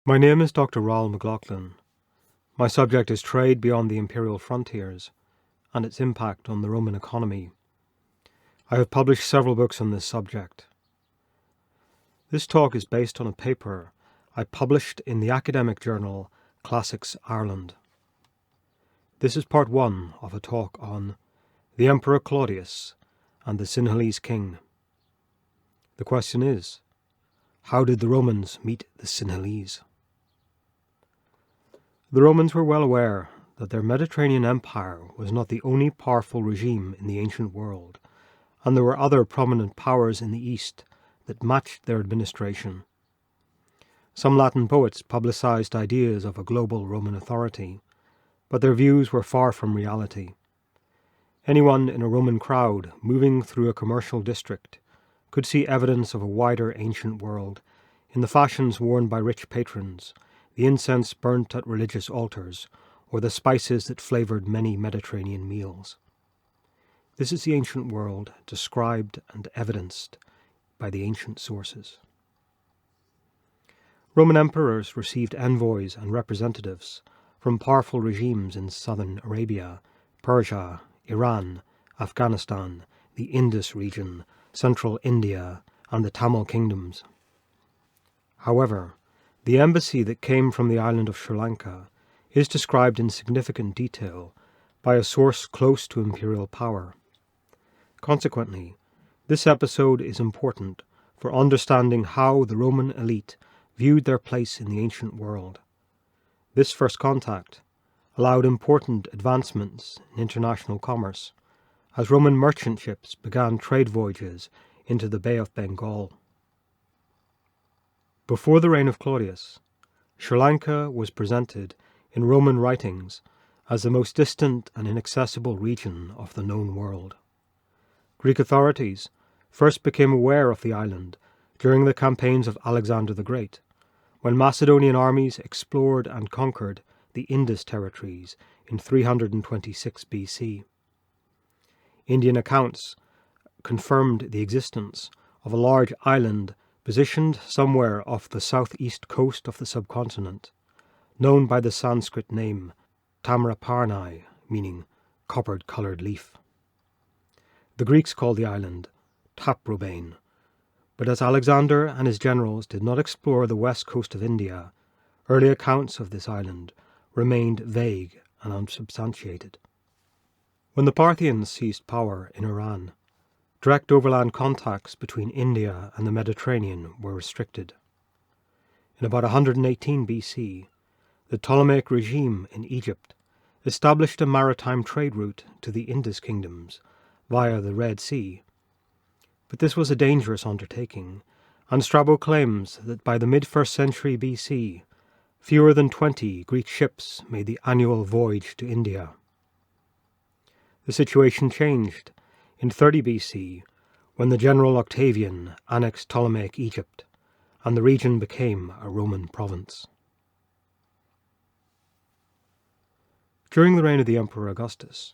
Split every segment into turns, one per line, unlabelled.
My name is Dr. Raoul McLaughlin. My subject is trade beyond the imperial frontiers and its impact on the Roman economy. I have published several books on this subject. This talk is based on a paper I published in the academic journal Classics Ireland. This is part one of a talk on the Emperor Claudius and the Sinhalese king. The question is, how did the Romans meet the Sinhalese? The Romans were well aware that their Mediterranean empire was not the only powerful regime in the ancient world, and there were other prominent powers in the east that matched their administration. Some Latin poets publicized ideas of a global Roman authority, but their views were far from reality. Anyone in a Roman crowd moving through a commercial district could see evidence of a wider ancient world in the fashions worn by rich patrons, the incense burnt at religious altars, or the spices that flavored many Mediterranean meals. This is the ancient world described and evidenced by the ancient sources. Roman emperors received envoys and representatives from powerful regimes in southern Arabia, Persia, Iran, Afghanistan, the Indus region, central India, and the Tamil kingdoms. However, the embassy that came from the island of Sri Lanka is described in significant detail by a source close to imperial power. Consequently, this episode is important for understanding how the Roman elite viewed their place in the ancient world. This first contact allowed important advancements in international commerce, as Roman merchant ships began trade voyages into the Bay of Bengal. Before the reign of Claudius, Sri Lanka was presented in Roman writings as the most distant and inaccessible region of the known world. Greek authorities first became aware of the island during the campaigns of Alexander the Great, when Macedonian armies explored and conquered the Indus territories in 326 BC. Indian accounts confirmed the existence of a large island positioned somewhere off the southeast coast of the subcontinent, known by the Sanskrit name Tamraparni, meaning copper-coloured leaf. The Greeks called the island Taprobane, but as Alexander and his generals did not explore the west coast of India, early accounts of this island remained vague and unsubstantiated. When the Parthians seized power in Iran, direct overland contacts between India and the Mediterranean were restricted. In about 118 BC, the Ptolemaic regime in Egypt established a maritime trade route to the Indus kingdoms via the Red Sea. But this was a dangerous undertaking, and Strabo claims that by the mid-1st century BC, fewer than 20 Greek ships made the annual voyage to India. The situation changed in 30 BC, when the general Octavian annexed Ptolemaic Egypt, and the region became a Roman province. During the reign of the Emperor Augustus,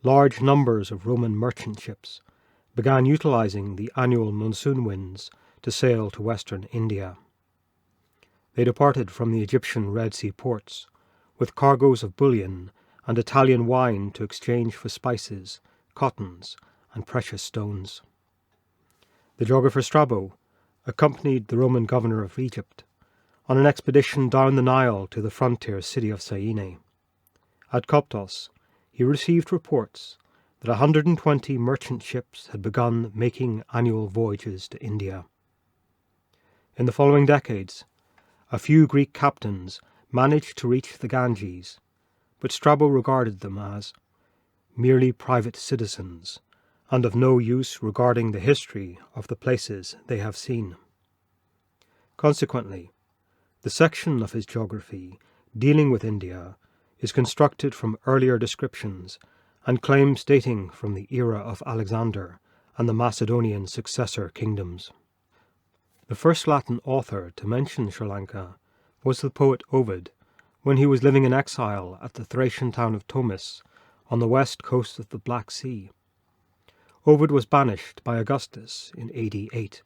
large numbers of Roman merchant ships began utilizing the annual monsoon winds to sail to western India. They departed from the Egyptian Red Sea ports with cargoes of bullion and Italian wine to exchange for spices, cottons, and precious stones. The geographer Strabo accompanied the Roman governor of Egypt on an expedition down the Nile to the frontier city of Syene. At Koptos, he received reports that 120 merchant ships had begun making annual voyages to India. In the following decades, a few Greek captains managed to reach the Ganges, but Strabo regarded them as merely private citizens and of no use regarding the history of the places they have seen. Consequently, the section of his geography dealing with India is constructed from earlier descriptions and claims dating from the era of Alexander and the Macedonian successor kingdoms. The first Latin author to mention Sri Lanka was the poet Ovid, when he was living in exile at the Thracian town of Tomis on the west coast of the Black Sea. Ovid was banished by Augustus in AD 8,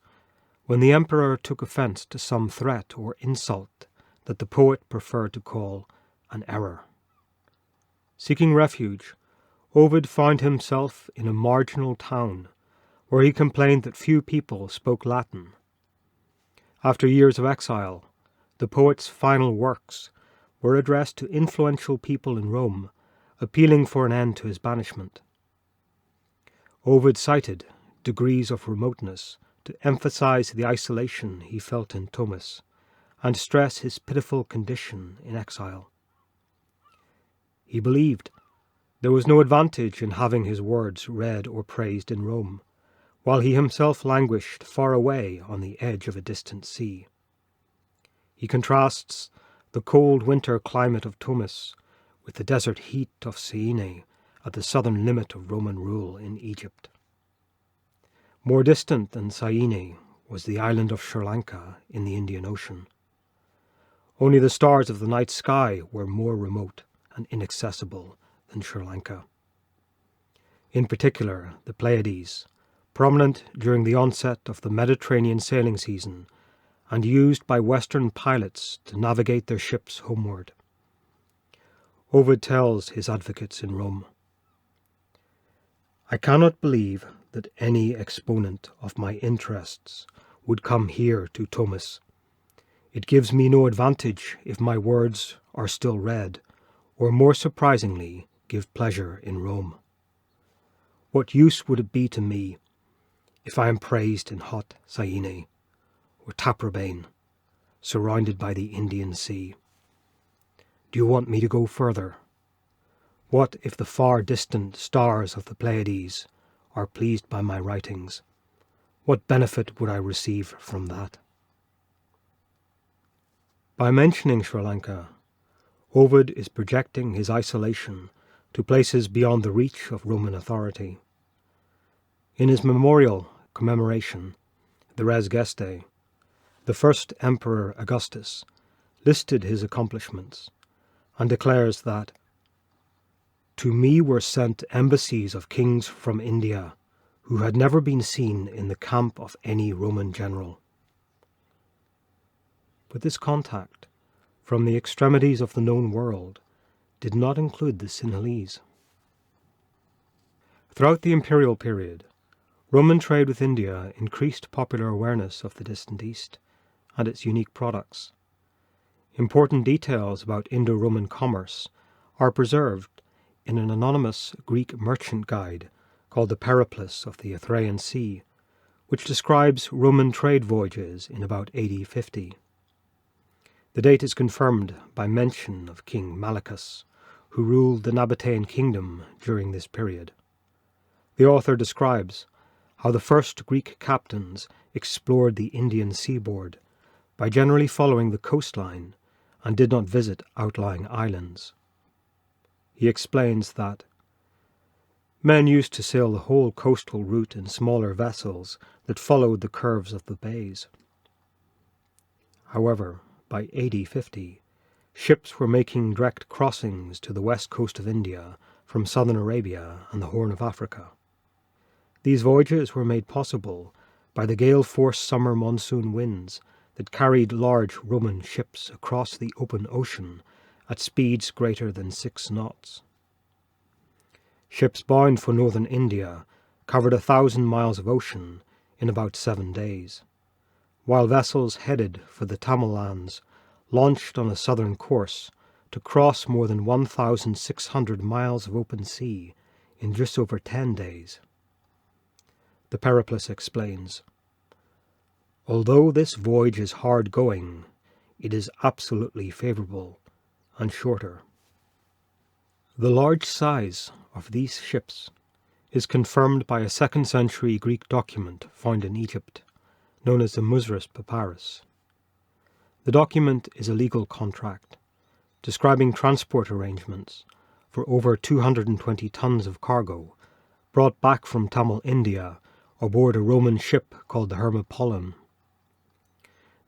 when the emperor took offence to some threat or insult that the poet preferred to call an error. Seeking refuge, Ovid found himself in a marginal town where he complained that few people spoke Latin. After years of exile, the poet's final works were addressed to influential people in Rome, appealing for an end to his banishment. Ovid cited degrees of remoteness to emphasize the isolation he felt in Thomis and stress his pitiful condition in exile. He believed there was no advantage in having his words read or praised in Rome, while he himself languished far away on the edge of a distant sea. He contrasts the cold winter climate of Thomis with the desert heat of Syene at the southern limit of Roman rule in Egypt. More distant than Syene was the island of Sri Lanka in the Indian Ocean. Only the stars of the night sky were more remote and inaccessible than Sri Lanka. In particular, the Pleiades, prominent during the onset of the Mediterranean sailing season and used by Western pilots to navigate their ships homeward. Ovid tells his advocates in Rome, "I cannot believe that any exponent of my interests would come here to Thomis. It gives me no advantage if my words are still read, or more surprisingly, give pleasure in Rome. What use would it be to me if I am praised in hot Syene or Taprobane, surrounded by the Indian Sea? Do you want me to go further? What if the far distant stars of the Pleiades are pleased by my writings? What benefit would I receive from that?" By mentioning Sri Lanka, Ovid is projecting his isolation to places beyond the reach of Roman authority. In his memorial commemoration, the Res Gestae, the first Emperor Augustus listed his accomplishments and declares that, "To me were sent embassies of kings from India, who had never been seen in the camp of any Roman general." But this contact from the extremities of the known world did not include the Sinhalese. Throughout the imperial period, Roman trade with India increased popular awareness of the distant East and its unique products. Important details about Indo-Roman commerce are preserved in an anonymous Greek merchant guide called the Periplus of the Erythraean Sea, which describes Roman trade voyages in about AD 50. The date is confirmed by mention of King Malichus, who ruled the Nabatean kingdom during this period. The author describes how the first Greek captains explored the Indian seaboard by generally following the coastline and did not visit outlying islands. He explains that men used to sail the whole coastal route in smaller vessels that followed the curves of the bays. However, by AD 50, ships were making direct crossings to the west coast of India from southern Arabia and the Horn of Africa. These voyages were made possible by the gale-force summer monsoon winds that carried large Roman ships across the open ocean at speeds greater than 6 knots. Ships bound for northern India covered 1,000 miles of ocean in about 7 days, while vessels headed for the Tamil lands launched on a southern course to cross more than 1,600 miles of open sea in just over 10 days. The Periplus explains, "Although this voyage is hard going, it is absolutely favorable and shorter." The large size of these ships is confirmed by a 2nd century Greek document found in Egypt, known as the Musris Papyrus. The document is a legal contract describing transport arrangements for over 220 tons of cargo brought back from Tamil India aboard a Roman ship called the Hermopollon.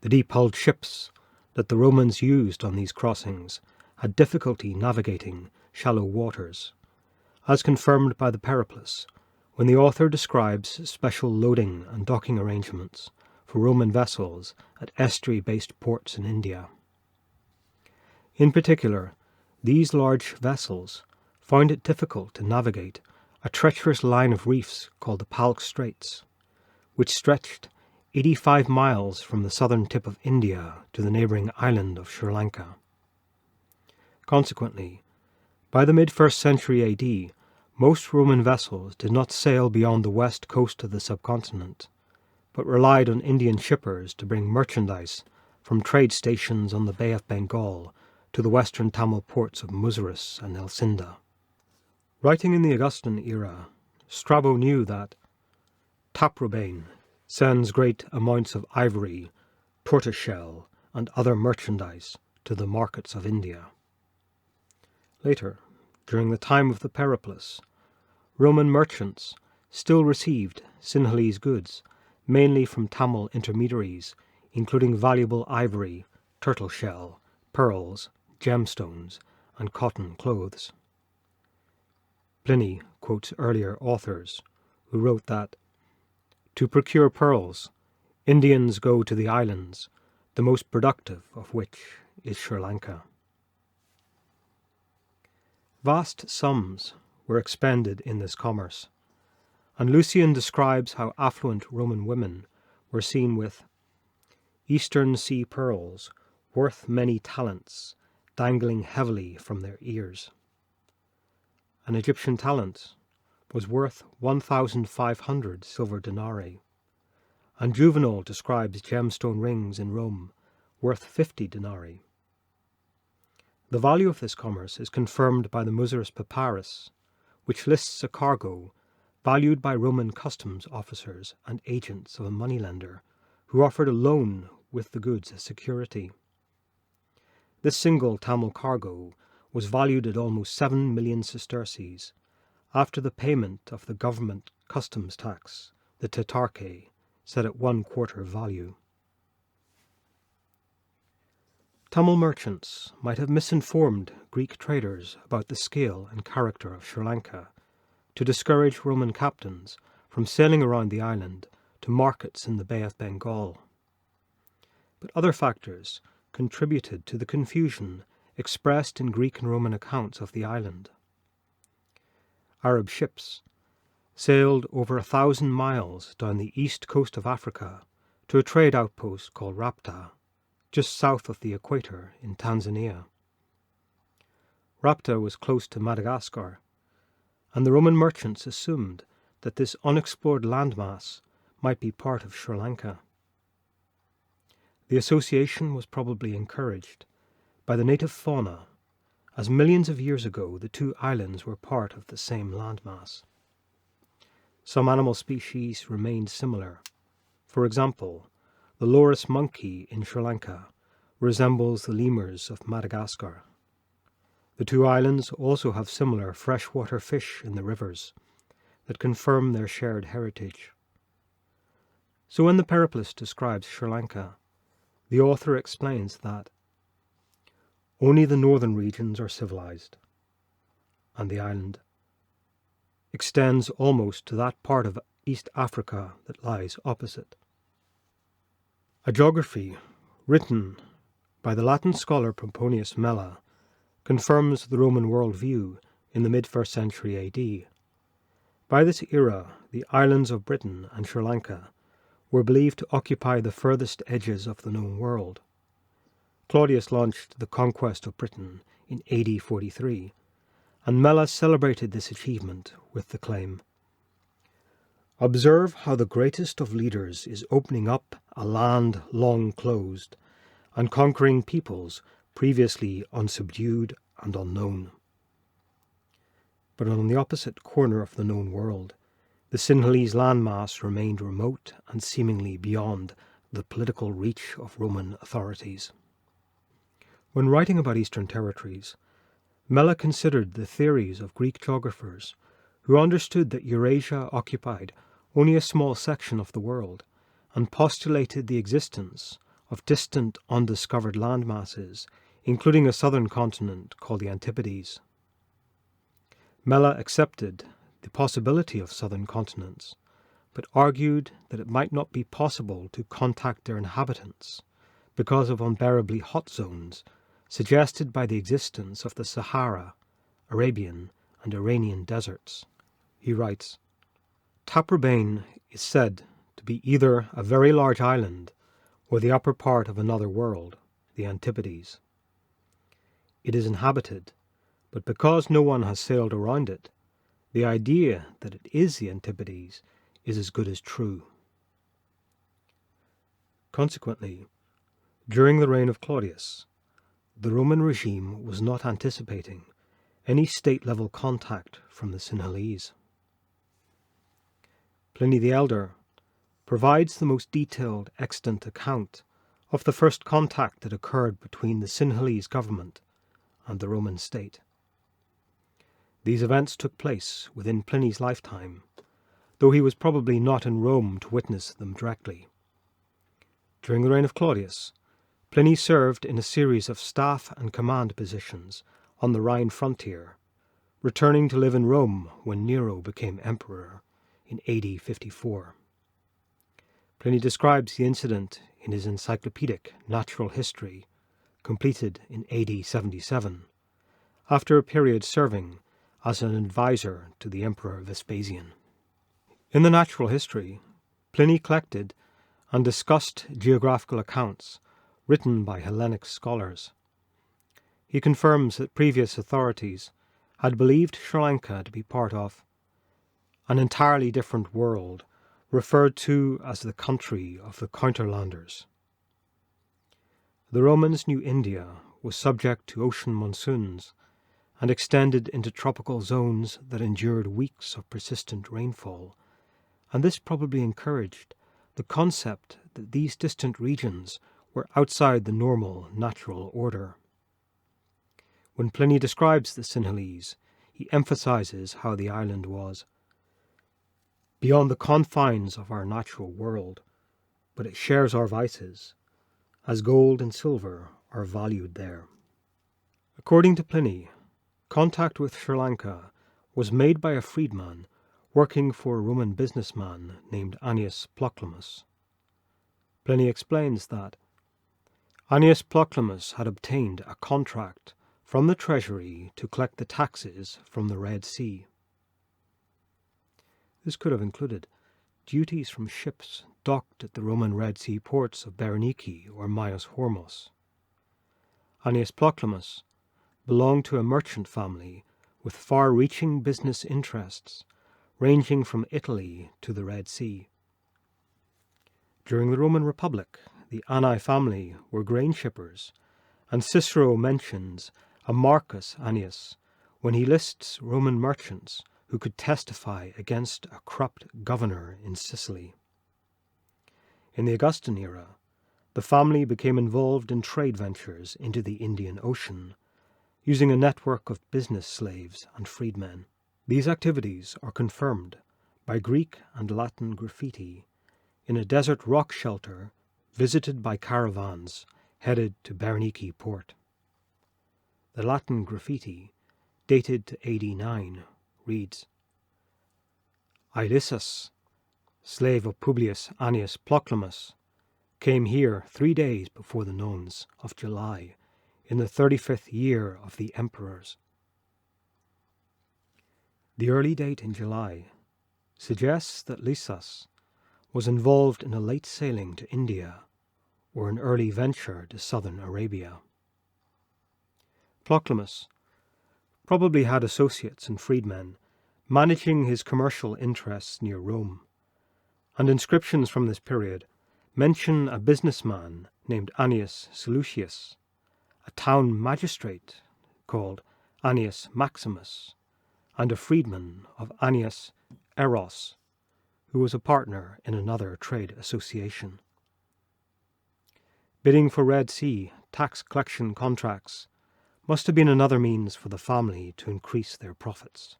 The deep-hulled ships that the Romans used on these crossings had difficulty navigating shallow waters, as confirmed by the Periplus, when the author describes special loading and docking arrangements for Roman vessels at estuary-based ports in India. In particular, these large vessels found it difficult to navigate a treacherous line of reefs called the Palk Straits, which stretched 85 miles from the southern tip of India to the neighbouring island of Sri Lanka. Consequently, by the mid-1st century AD, most Roman vessels did not sail beyond the west coast of the subcontinent, but relied on Indian shippers to bring merchandise from trade stations on the Bay of Bengal to the western Tamil ports of Muziris and Elsinda. Writing in the Augustan era, Strabo knew that Taprobane sends great amounts of ivory, tortoiseshell, and other merchandise to the markets of India. Later, during the time of the Periplus, Roman merchants still received Sinhalese goods, mainly from Tamil intermediaries, including valuable ivory, turtle shell, pearls, gemstones, and cotton clothes. Pliny quotes earlier authors who wrote that, "To procure pearls, Indians go to the islands, the most productive of which is Sri Lanka." Vast sums were expended in this commerce, and Lucian describes how affluent Roman women were seen with eastern sea pearls worth many talents dangling heavily from their ears. An Egyptian talent was worth 1,500 silver denarii, and Juvenal describes gemstone rings in Rome worth 50 denarii. The value of this commerce is confirmed by the Muziris Papyrus, which lists a cargo valued by Roman customs officers and agents of a moneylender who offered a loan with the goods as security. This single Tamil cargo was valued at almost 7 million sesterces, after the payment of the government customs tax, the tetarche, set at 1/4 value. Tamil merchants might have misinformed Greek traders about the scale and character of Sri Lanka to discourage Roman captains from sailing around the island to markets in the Bay of Bengal. But other factors contributed to the confusion expressed in Greek and Roman accounts of the island. Arab ships sailed over 1,000 miles down the east coast of Africa to a trade outpost called Rapta, just south of the equator in Tanzania. Rapta was close to Madagascar, and the Roman merchants assumed that this unexplored landmass might be part of Sri Lanka. The association was probably encouraged by the native fauna, as millions of years ago the two islands were part of the same landmass. Some animal species remained similar. For example, the loris monkey in Sri Lanka resembles the lemurs of Madagascar. The two islands also have similar freshwater fish in the rivers that confirm their shared heritage. So when the Periplus describes Sri Lanka, the author explains that only the northern regions are civilized, and the island extends almost to that part of East Africa that lies opposite. A geography written by the Latin scholar Pomponius Mela confirms the Roman worldview in the mid-1st century AD. By this era, the islands of Britain and Sri Lanka were believed to occupy the furthest edges of the known world. Claudius launched the conquest of Britain in AD 43, and Mela celebrated this achievement with the claim, "Observe how the greatest of leaders is opening up a land long closed, and conquering peoples previously unsubdued and unknown." But on the opposite corner of the known world, the Sinhalese landmass remained remote and seemingly beyond the political reach of Roman authorities. When writing about Eastern territories, Mela considered the theories of Greek geographers who understood that Eurasia occupied only a small section of the world and postulated the existence of distant, undiscovered landmasses, including a southern continent called the Antipodes. Mela accepted the possibility of southern continents, but argued that it might not be possible to contact their inhabitants because of unbearably hot zones suggested by the existence of the Sahara, Arabian, and Iranian deserts. He writes, Taprobane is said to be either a very large island or the upper part of another world, the Antipodes. It is inhabited, but because no one has sailed around it, the idea that it is the Antipodes is as good as true. Consequently, during the reign of Claudius, the Roman regime was not anticipating any state-level contact from the Sinhalese. Pliny the Elder provides the most detailed extant account of the first contact that occurred between the Sinhalese government and the Roman state. These events took place within Pliny's lifetime, though he was probably not in Rome to witness them directly. During the reign of Claudius, Pliny served in a series of staff and command positions on the Rhine frontier, returning to live in Rome when Nero became emperor in AD 54. Pliny describes the incident in his encyclopedic Natural History, completed in AD 77, after a period serving as an advisor to the Emperor Vespasian. In the Natural History, Pliny collected and discussed geographical accounts written by Hellenic scholars. He confirms that previous authorities had believed Sri Lanka to be part of an entirely different world, referred to as the country of the counterlanders. The Romans knew India was subject to ocean monsoons and extended into tropical zones that endured weeks of persistent rainfall, and this probably encouraged the concept that these distant regions were outside the normal natural order. When Pliny describes the Sinhalese, he emphasizes how the island was beyond the confines of our natural world, but it shares our vices, as gold and silver are valued there. According to Pliny, contact with Sri Lanka was made by a freedman working for a Roman businessman named Annii Plocami. Pliny explains that Annii Plocami had obtained a contract from the treasury to collect the taxes from the Red Sea. This could have included duties from ships docked at the Roman Red Sea ports of Berenike or Myos Hormos. Annii Plocami belonged to a merchant family with far-reaching business interests, ranging from Italy to the Red Sea. During the Roman Republic, the Annii family were grain shippers, and Cicero mentions a Marcus Annius when he lists Roman merchants who could testify against a corrupt governor in Sicily. In the Augustan era, the family became involved in trade ventures into the Indian Ocean, using a network of business slaves and freedmen. These activities are confirmed by Greek and Latin graffiti in a desert rock shelter visited by caravans headed to Berenike port. The Latin graffiti, dated to AD 9, reads, Ilissus, slave of Publius Annii Plocami, came here 3 days before the nones of July, in the 35th year of the emperors. The early date in July suggests that Lysias was involved in a late sailing to India or an early venture to southern Arabia. Plocami probably had associates and freedmen managing his commercial interests near Rome, and inscriptions from this period mention a businessman named Annius Seleucius, a town magistrate called Annius Maximus, and a freedman of Annius Eros, who was a partner in another trade association. Bidding for Red Sea tax collection contracts must have been another means for the family to increase their profits.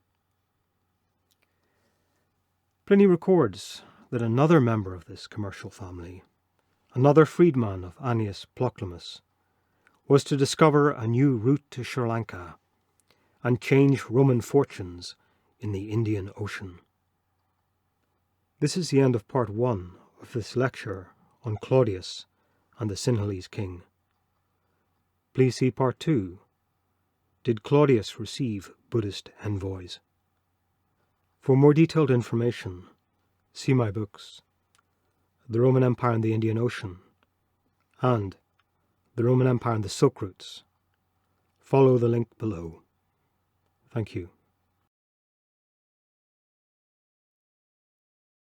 Pliny records that another member of this commercial family, another freedman of Annii Plocami, was to discover a new route to Sri Lanka and change Roman fortunes in the Indian Ocean. This is the end of part 1 of this lecture on Claudius and the Sinhalese king. Please see Part 2. Did Claudius receive Buddhist envoys? For more detailed information, see my books, The Roman Empire and the Indian Ocean, and The Roman Empire and the Silk Routes. Follow the link below. Thank you.